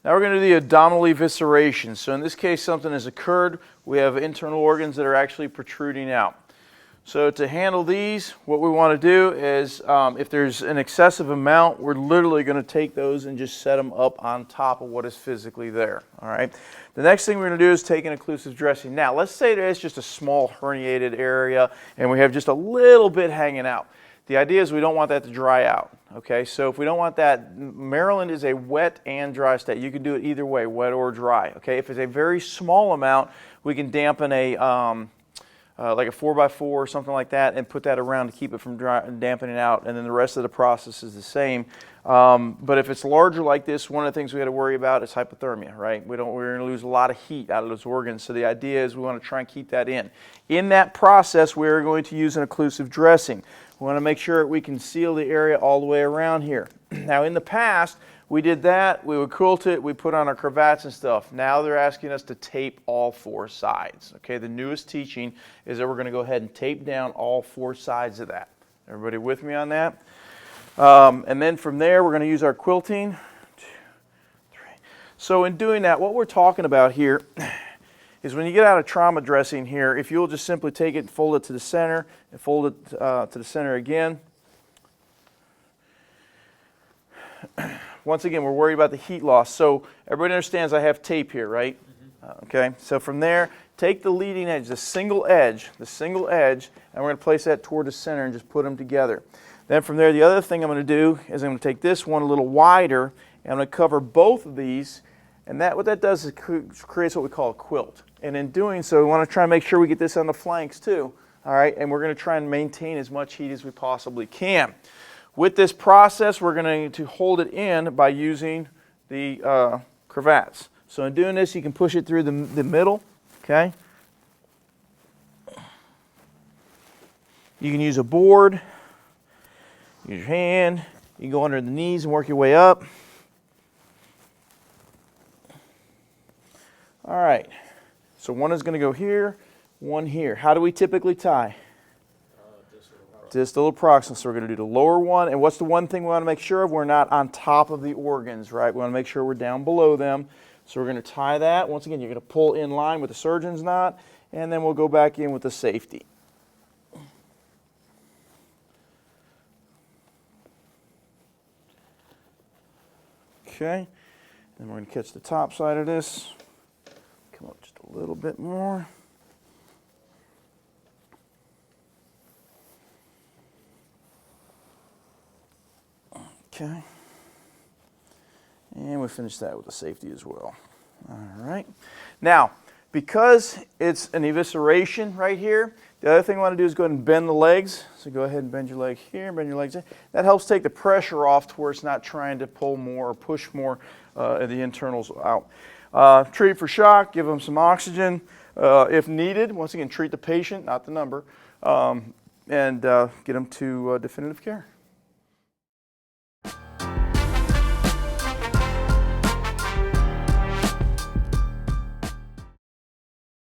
Now we're going to do the abdominal evisceration. So in this case, something has occurred. We have internal organs that are actually protruding out. So to handle these, what we want to do is, if there's an excessive amount, we're literally going to take those and just set them up on top of what is physically there. All right. The next thing we're going to do is take an occlusive dressing. Now, let's say there's just a small herniated area and we have just a little bit hanging out. The idea is we don't want that to dry out. Okay, so if we don't want that, Maryland is a wet and dry state. You can do it either way, wet or dry. Okay, if it's a very small amount, we can dampen a like a 4x4 or something like that and put that around to keep it from dampening out, and then the rest of the process is the same. But if it's larger like this, one of the things we got to worry about is hypothermia, right? We're going to lose a lot of heat out of those organs, so the idea is we want to try and keep that in. In that process, we're going to use an occlusive dressing. We want to make sure we can seal the area all the way around here. Now, in the past, we did that, we would quilt it, we put on our cravats and stuff. Now they're asking us to tape all 4 sides. Okay, the newest teaching is that we're going to go ahead and tape down all 4 sides of that. Everybody with me on that? And then from there, we're going to use our quilting. 2, 3. So in doing that, what we're talking about here is when you get out of trauma dressing here, if you'll just simply take it and fold it to the center and fold it to the center again. Once again, we're worried about the heat loss. So everybody understands I have tape here, right? Okay, so from there, take the leading edge, the single edge, and we're going to place that toward the center and just put them together. Then from there, the other thing I'm going to do is I'm going to take this one a little wider, and I'm going to cover both of these, and what that does is creates what we call a quilt. And in doing so, we want to try and make sure we get this on the flanks too. All right, and we're going to try and maintain as much heat as we possibly can. With this process, we're going to hold it in by using the cravats. So in doing this, you can push it through the middle, okay? You can use a board, use your hand, you can go under the knees and work your way up. All right, so one is going to go here, one here. How do we typically tie? Distal proximal. So we're going to do the lower one. And what's the one thing we want to make sure of? We're not on top of the organs, right? We want to make sure we're down below them. So we're going to tie that. Once again, you're going to pull in line with the surgeon's knot, and then we'll go back in with the safety. Okay. Then we're going to catch the top side of this. Come up just a little bit more. Okay, and we finish that with the safety as well. All right. Now, because it's an evisceration right here, the other thing I want to do is go ahead and bend the legs. So go ahead and bend your leg here, bend your legs there. That helps take the pressure off to where it's not trying to pull more or push more of the internals out. Treat for shock, give them some oxygen if needed. Once again, treat the patient, not the number, and get them to definitive care.